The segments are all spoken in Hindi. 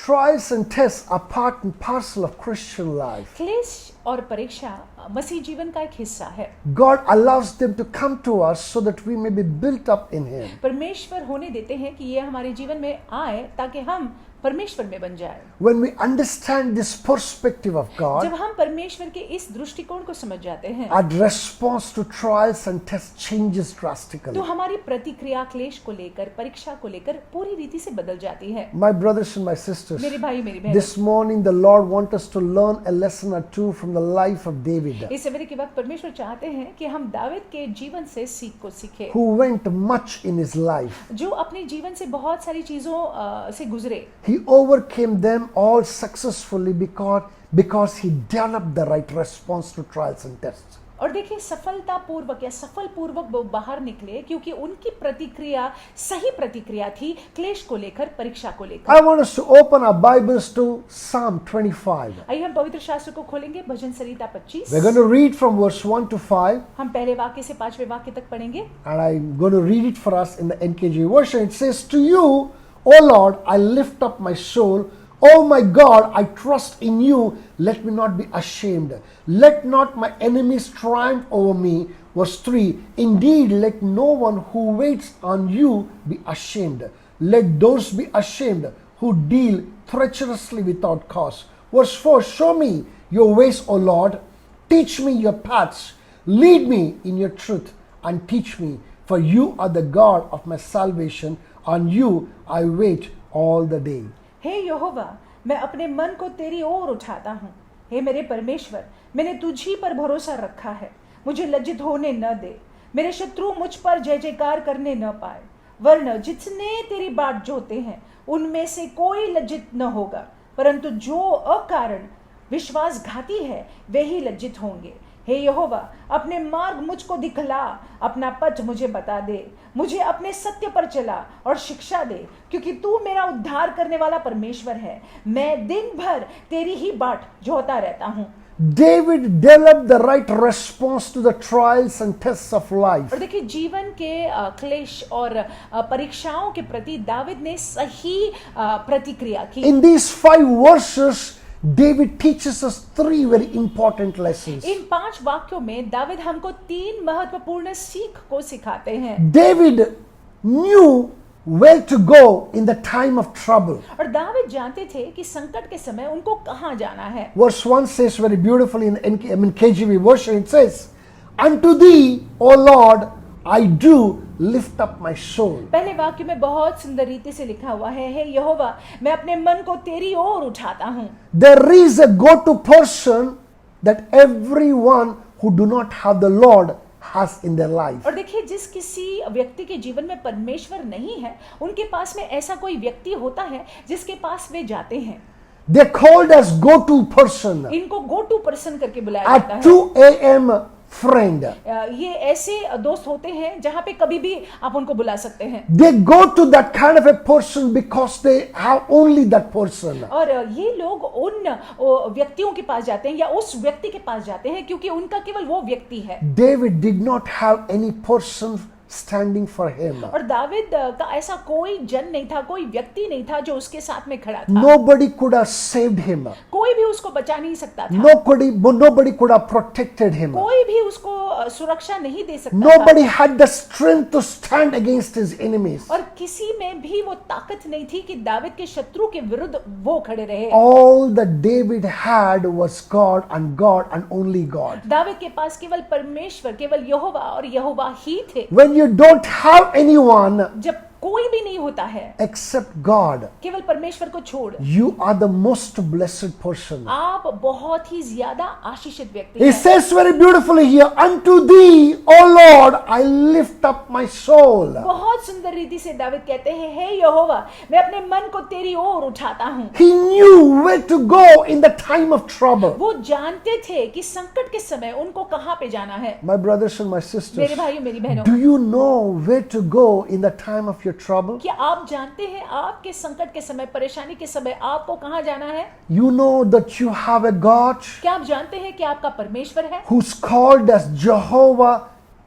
Trials and tests are part and parcel of Christian life. क्लेश और परीक्षा मसीह जीवन का एक हिस्सा है। God allows them to come to us so that we may be built up in Him. परमेश्वर होने देते हैं कि ये हमारे जीवन में आए ताकि हम परमेश्वर में बन जाए। When we understand this perspective of जब God, हम परमेश्वर के इस दृष्टिकोण को समझ जाते हैं our response to trials and tests changes तो drastically. हमारी प्रतिक्रिया क्लेश को लेकर, परीक्षा को लेकर पूरी रीति से बदल जाती है। My brothers and my sisters, मेरे भाई मेरी बहन, this morning the Lord wants us to learn a lesson or two from the life of David, इस सवेरे के वक्त परमेश्वर चाहते हैं कि हम दाऊद के जीवन से सीख को सीखें, who went much in his life. जो अपने जीवन से बहुत सारी चीजों से गुजरे। He overcame them all successfully because he developed the right response to trials and tests. और देखिए सफलता पूर्वक या सफल पूर्वक वो बाहर निकले क्योंकि उनकी प्रतिक्रिया सही प्रतिक्रिया थी क्लेश को लेकर, परीक्षा को लेकर। I want us to open our Bibles to Psalm 25. आइए हम पवित्र शास्त्र को खोलेंगे, भजन संहिता 25। We're going to read from verse 1 to 5, हम पहले वाक्य से 5वें वाक्य तक पढ़ेंगे। and I'm going to read it for us in the NKJ version. It says, "To you, O Lord, I lift up my soul. O my God, I trust in you. Let me not be ashamed. Let not my enemies triumph over me." Verse 3, "Indeed, let no one who waits on you be ashamed. Let those be ashamed who deal treacherously without cause." Verse 4, "Show me your ways, O Lord. Teach me your paths. Lead me in your truth and teach me. For you are the God of my salvation. On you I wait all the day." हे यहोवा, मैं अपने मन को तेरी ओर उठाता हूँ। हे मेरे परमेश्वर, मैंने तुझी पर भरोसा रखा है। मुझे लज्जित होने न दे, मेरे शत्रु मुझ पर जय जयकार करने न पाए। वरन जितने तेरी बाट जोते हैं उनमें से कोई लज्जित न होगा, परंतु जो अकारण विश्वासघाती है वे ही लज्जित होंगे। हे यहोवा, अपने मार्ग मुझको दिखला, अपना पथ मुझे बता दे। मुझे अपने सत्य पर चला और शिक्षा दे, क्योंकि तू मेरा उद्धार करने वाला परमेश्वर है। मैं दिन भर तेरी ही बाट जोता रहता हूँ। David developed the right response to the trials and tests of life. और देखिए जीवन के क्लेश और परीक्षाओं के प्रति दाऊद ने सही प्रतिक्रिया की। In these 5 verses, David teaches us 3 very important lessons. इन 5 वाक्यों में दाऊद हमको 3 महत्वपूर्ण सीख को सिखाते हैं। David knew where to go in the time of trouble. और दाऊद जानते थे कि संकट के समय उनको कहाँ जाना है। Verse 1 says very beautifully in KJV version, it says, "Unto thee, O Lord, I do lift up my soul." पहले वाक्य में बहुत सुंदर रीति से लिखा हुआ है, हे यहोवा, मैं अपने मन को तेरी ओर उठाता हूँ। There is a go-to person that everyone who do not have the Lord has in their life. और देखिए जिस किसी व्यक्ति के जीवन में परमेश्वर नहीं है, उनके पास में ऐसा कोई व्यक्ति होता है जिसके पास वे जाते हैं। They're called as go-to person. इनको गो टू पर्सन करके बुलाया जाता A है। 2 a.m. friend. ये ऐसे दोस्त होते हैं जहां पे कभी भी आप उनको बुला सकते हैं। They go to that kind of a person because they have only that person. और ये लोग उन व्यक्तियों के पास जाते हैं या उस व्यक्ति के पास जाते हैं क्योंकि उनका केवल वो व्यक्ति है। David did not have any person standing for him. और दाऊद का ऐसा कोई जन नहीं था, कोई व्यक्ति नहीं था जो उसके साथ में खड़ा था। Nobody could have saved him. कोई भी उसको बचा नहीं सकता था। Nobody could have protected him. कोई भी उसको सुरक्षा नहीं दे सकता Nobody था। had the strength to stand against his enemies. और किसी में भी वो ताकत नहीं थी कि दाऊद के शत्रु के विरुद्ध वो खड़े रहे। All that David had was God and only God. Dawood के पास केवल परमेश्वर, केवल यहोवा और यहोवा ही थे। When you don't have anyone जब कोई भी नहीं होता है except God, केवल परमेश्वर को छोड़, you are the most blessed person. आप बहुत ही ज्यादा आशीषित व्यक्ति He हैं। says very beautifully here, "Unto thee, O Lord, I lift up my soul." बहुत सुंदर रीति से दाऊद कहते हैं, हे यहोवा, मैं अपने मन को तेरी ओर उठाता हूँ। He knew where to go in the time of trouble. वो जानते थे कि संकट के समय उनको कहाँ पे जाना है। My brothers and my sisters, मेरे भाइयों मेरी बहनों, do you know where to go in the time of your trouble? क्या आप जानते हैं आपके संकट के समय, परेशानी के समय आपको कहाँ जाना है? You know that you have a God क्या आप जानते हैं कि आपका परमेश्वर है who's called as Jehovah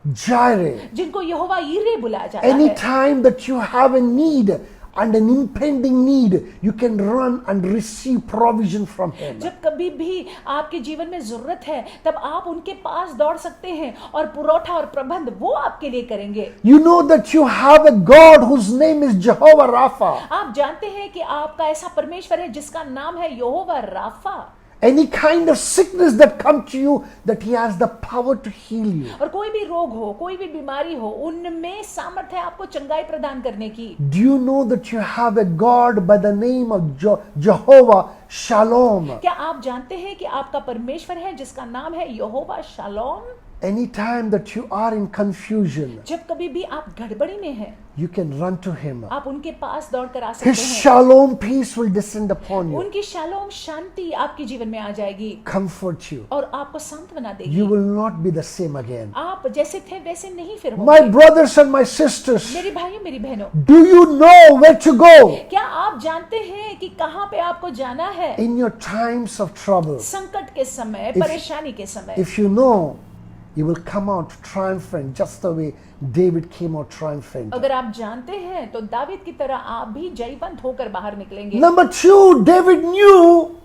Jireh. जिनको यहोवा यीरे बुलाया जाता है। Anytime that you have a need, and an impending need, you can run and receive provision from Him. जब कभी भी आपके जीवन में जरूरत है तब आप उनके पास दौड़ सकते हैं और पुरौठा और प्रबंध वो आपके लिए करेंगे। You know that you have a God whose name is Jehovah Rapha. आप जानते हैं कि आपका ऐसा परमेश्वर है जिसका नाम है यहोवा Rafa. Any kind of sickness that come to you, that He has the power to heal you. और कोई भी रोग हो, कोई भी बीमारी हो, उनमें सामर्थ्य है आपको चंगाई प्रदान करने की। Do you know that you have a God by the name of Jehovah Shalom? क्या आप जानते हैं कि आपका परमेश्वर है जिसका नाम है यहोवा shalom? Anytime that you are in confusion, जब कभी भी आप गड़बड़ी में हैं, you can run to Him. आप उनके पास दौड़ कर आ सकते His हैं। Shalom peace will descend upon you, उनकी शालोम शांति आपके जीवन में आ जाएगी comfort you. और आपको शांत बना देगी। You will not be the same again. आप जैसे थे वैसे नहीं फिर My होंगे। brothers and my sisters, मेरे भाइयों मेरी बहनों, do you know where to go क्या आप जानते हैं कि कहाँ पे आपको जाना है? in your times of trouble? संकट के समय, परेशानी के समय। If you know, you will come out triumphant, just the way David came out triumphant. अगर आप जानते हैं तो दावीद की तरह आप भी जयवंत होकर बाहर निकलेंगे। Number two, David knew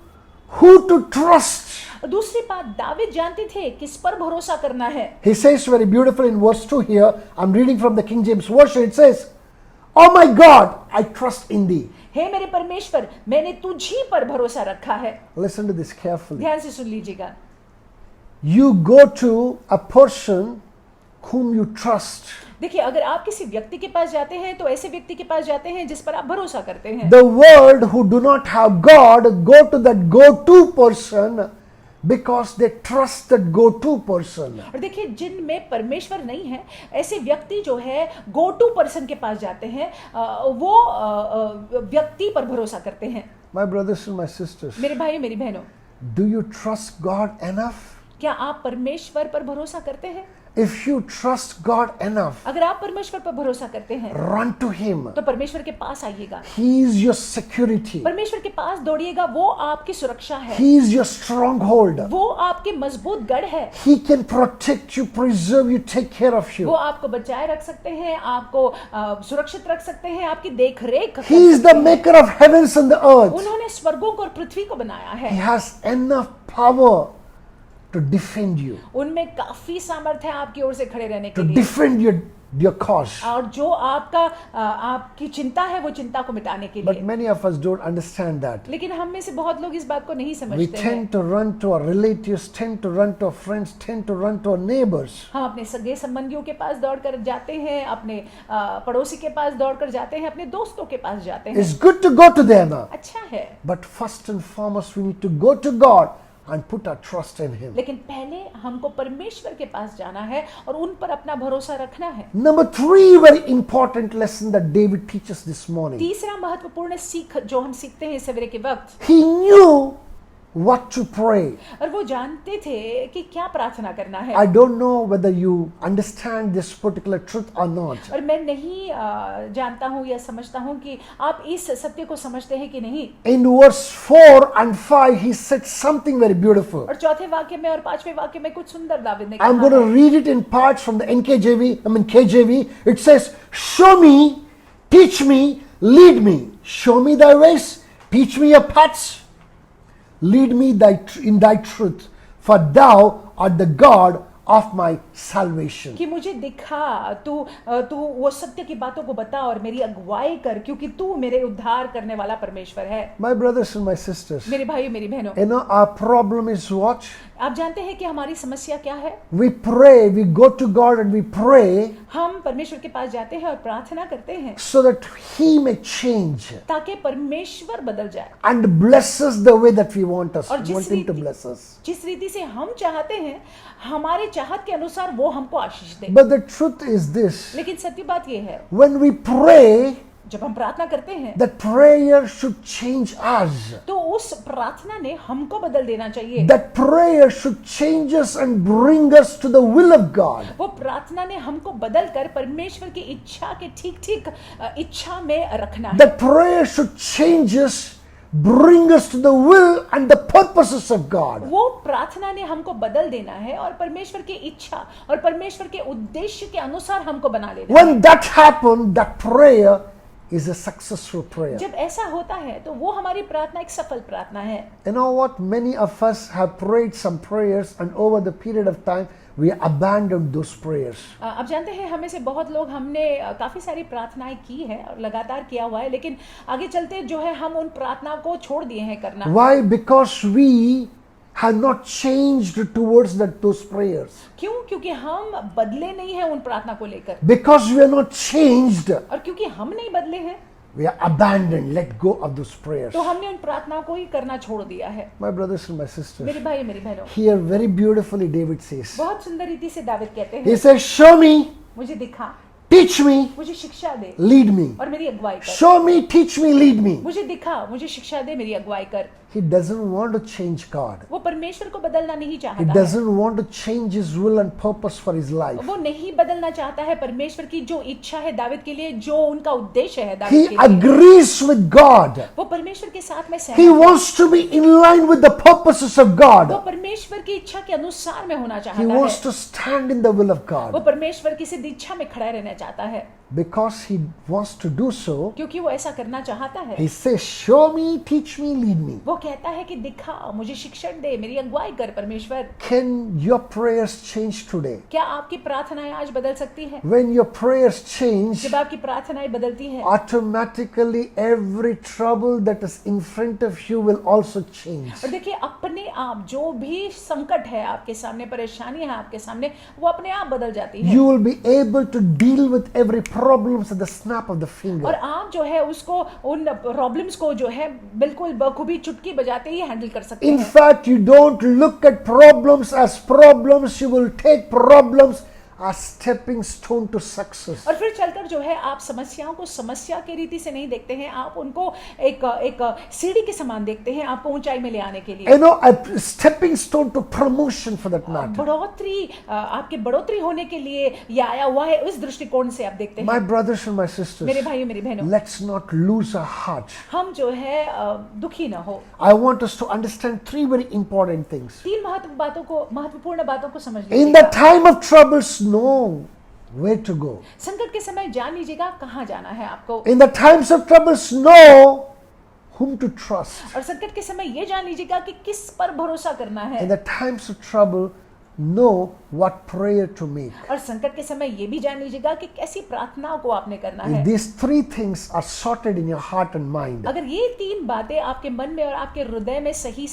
who to trust. दूसरी बात, दावीद जानते थे किस पर भरोसा करना है। He says very beautiful in verse 2 here. I'm reading from the King James Version. It says, "Oh my God, I trust in thee." हे मेरे परमेश्वर, मैंने तुझी पर भरोसा रखा है। Listen to this carefully. ध्यान से सुन लीजिएगा। You go to a person whom you trust. देखिए, अगर आप किसी व्यक्ति के पास जाते हैं तो ऐसे व्यक्ति के पास जाते हैं जिस पर आप भरोसा करते हैं। The world who do not have God go to that go-to person because they trust that go-to person. और देखिए, जिनमें परमेश्वर नहीं है ऐसे व्यक्ति जो है गो टू पर्सन के पास जाते हैं, वो व्यक्ति पर भरोसा करते हैं। My brothers and my sisters, मेरे भाई मेरी बहनों, do you trust God enough? क्या आप परमेश्वर पर भरोसा करते हैं? If you trust God enough, अगर आप परमेश्वर पर भरोसा करते हैं run to Him. तो परमेश्वर के पास आइएगा। He is your security. परमेश्वर के पास दौड़िएगा, वो आपकी सुरक्षा है, He is your stronghold. वो आपके मजबूत गढ़ है। He can protect you, preserve you, take care of वो you. आपको बचाए रख सकते हैं, आपको सुरक्षित रख सकते हैं, आपकी देख रेख He is the maker of heavens and the earth. उन्होंने स्वर्गों को और पृथ्वी को बनाया He है। has enough power to defend you, उनमें काफी सामर्थ्य है आपकी ओर से खड़े रहने के to लिए, defend your cause. और जो आपकी चिंता है वो चिंता को मिटाने के But लिए। many of us don't understand that. लेकिन हम में से बहुत लोग इस बात को नहीं We समझते हैं। tend to run to our relatives, tend to run to our friends, tend to run to our neighbors. हम अपने सगे संबंधियों के पास दौड़ कर जाते हैं, अपने पड़ोसी के पास दौड़ कर जाते हैं, अपने दोस्तों के पास जाते हैं। It's good to go to them, अच्छा है, but first and foremost, we need to go to God and put our trust in Him. लेकिन पहले हमको परमेश्वर के पास जाना है और उन पर अपना भरोसा रखना है। Number three, very important lesson that David teaches this morning. तीसरा महत्वपूर्ण सीख जो हम सीखते हैं सवेरे के वक्त, He knew what to pray. और वो जानते थे कि क्या प्रार्थना करना है। I don't know whether you understand this particular truth or not. और मैं नहीं जानता हूँ या समझता हूँ कि आप इस सत्य को समझते हैं कि नहीं। In verse 4 and 5, he said something very beautiful. और चौथे वाक्य में और पांचवें वाक्य में कुछ सुंदर दावीद ने I'm कहा going to है। read it in parts from the KJV. It says, "Show me, teach me, lead me. Show me thy ways, teach me your paths. Lead me in thy truth, for thou art the God of my salvation." कि मुझे दिखा, तू वो सत्य की बातों को बता और मेरी अगुवाई कर, क्योंकि तू मेरे उद्धार करने वाला परमेश्वर है। My brothers and my sisters, मेरे भाइयों मेरी बहनों, you know our problem is what? आप जानते हैं कि हमारी समस्या क्या है? We pray, we go to God and we pray हम परमेश्वर के पास जाते हैं और प्रार्थना करते हैं so that He may change ताकि परमेश्वर बदल जाए and bless us the way that we want और want Him to bless us. जिस रीति से हम चाहते हैं, हमारे चाहत के अनुसार वो हमको आशीष दे। But the truth is this: लेकिन सत्य बात ये है, when we pray, जब हम प्रार्थना करते हैं that prayer should change us. तो उस प्रार्थना ने हमको बदल देना चाहिए। That prayer should change us and bring us to the will of God. वो प्रार्थना ने हमको बदल कर परमेश्वर की इच्छा के ठीक ठीक इच्छा में रखना है। That prayer should change us, bring us to the will and the purposes of God. वो प्रार्थना ने हमको बदल देना है और परमेश्वर की इच्छा और परमेश्वर के उद्देश्य के अनुसार हमको बना लेना है। When that happens, that prayer is a successful prayer. जब ऐसा होता है तो वो हमारी प्रार्थना एक सफल प्रार्थना है। You know what? Many of us have prayed some prayers, and over the period of time, we abandoned those prayers. अब जानते हैं हमें से बहुत लोग हमने काफ़ी सारी प्रार्थनाएं की है और लगातार किया हुआ है, लेकिन आगे चलते जो है हम उन प्रार्थनाओं को छोड़ दिए हैं करना। Why? Because we have not changed towards those prayers. क्यों? क्योंकि हम बदले नहीं हैं उन प्रार्थना को लेकर, Because we are not changed, और क्योंकि हम नहीं बदले हैं we are abandoned, let go of those prayers. तो हमने उन प्रार्थनाओं को ही करना छोड़ दिया है। My brothers and my sisters, मेरे भाई मेरी बहनों, here very beautifully David says, बहुत सुंदर रीति से दाविद कहते he हैं, says, show me, मुझे दिखा, teach me, मुझे शिक्षा दे lead me. और मेरी अगुवाई कर। Show me, teach me, lead me. मुझे दिखा, मुझे शिक्षा दे, मेरी अगुवाई कर। He doesn't want to change God. वो परमेश्वर को बदलना नहीं He चाहता है, doesn't want to change his will and purpose for his life. वो नहीं बदलना चाहता है परमेश्वर की जो इच्छा है दाविद के लिए, जो उनका उद्देश्य है He दाविद के लिए। agrees with God. वो परमेश्वर के साथ में He सहमत है। wants to be in line with the purposes of वो God. परमेश्वर की इच्छा के अनुसार में होना He चाहता wants है। to stand in the will of वो God. परमेश्वर की सिद्ध इच्छा में खड़ा रहना चाहता है। Because he wants to do so, क्योंकि वो ऐसा करना चाहता है, he says, show me, teach me, lead me. वो कहता है कि दिखा, मुझे शिक्षण दे, मेरी अगुवाई कर। परमेश्वर, Can your prayers change today? क्या आपकी प्रार्थनाएं आज बदल सकती हैं? When your prayers change, जब आपकी प्रार्थनाएं बदलती हैं, automatically every trouble that is in front of you will also change. और देखिए अपने आप जो भी संकट है आपके सामने, परेशानी है आपके सामने, वो अपने आप बदल जाती है। You will be able to deal with every problems at the snap of the और finger. आप जो है उसको, उन प्रॉब्लम्स को जो है बिल्कुल बखूबी चुटकी बजाते ही हैंडल कर सकते In हैं। fact, you don't look at problems as problems, you will take problems as stepping stone to success. और फिर चलकर जो है आप समस्याओं को समस्या की रीति से नहीं देखते हैं, आप उनको एक सीढ़ी के समान देखते हैं आपको ऊंचाई में ले आने के लिए। You know, a stepping stone to promotion for that matter. बढ़ोतरी, आपके बढ़ोतरी होने के लिए ये आया हुआ है, उस दृष्टिकोण से आप देखते My हैं। brothers and my sisters, मेरे भाइयों मेरी बहनों, let's not lose our heart. हम जो है दुखी ना हो। I want us to understand three very important things. तीन महत्वपूर्ण बातों को समझ In the लीजिएगा। time of troubles, know where to go. संकट के समय जान लीजिएगा कहाँ जाना है आपको, In the times of troubles, know whom to trust. और संकट के समय ये जान लीजिएगा कि किस पर भरोसा करना है, In the times of trouble, know what prayer to make. और संकट के समय ये भी जान लीजिएगा कि कैसी प्रार्थनाओं को आपने करना है। If these three things are sorted in your heart and mind, अगर ये तीन बातें आपके मन में और आपके हृदय में सही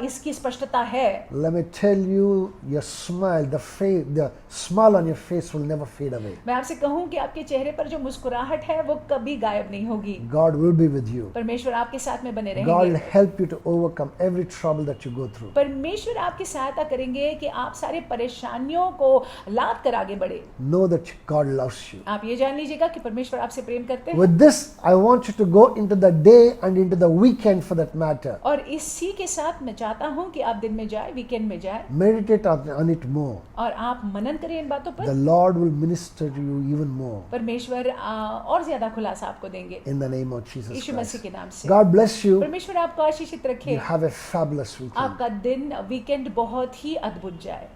इसकी स्पष्टता है, let me tell you, your smile, the smile on your face will never fade away. मैं आपसे कहूं कि आपके चेहरे पर जो मुस्कुराहट है वो कभी गायब नहीं होगी। God will be with you. परमेश्वर आपके साथ में बने God will रहेंगे। help you to overcome every trouble that you go through. परमेश्वर आपकी सहायता करेंगे कि आप सारे परेशानियों को लाद कर आगे बढ़े। Know that God loves you. आप ये जान लीजिएगा कि परमेश्वर आपसे प्रेम करते हैं। With this, I want you to go into the day and into the weekend for that matter. और इसी के साथ मैं चाहता हूं कि आप दिन में जाए, वीकेंड में जाए, Meditate on it more. और आप मनन करें इन बातों The पर। Lord will minister to you even more. परमेश्वर और ज्यादा खुलासा आपको देंगे In the name of Jesus Yeshu Christ. मसीह के नाम से। God bless you. परमेश्वर आपको आशीषित रखे, You have a fabulous weekend. आपका दिन वीकेंड बहुत ही अद्भुत जाए।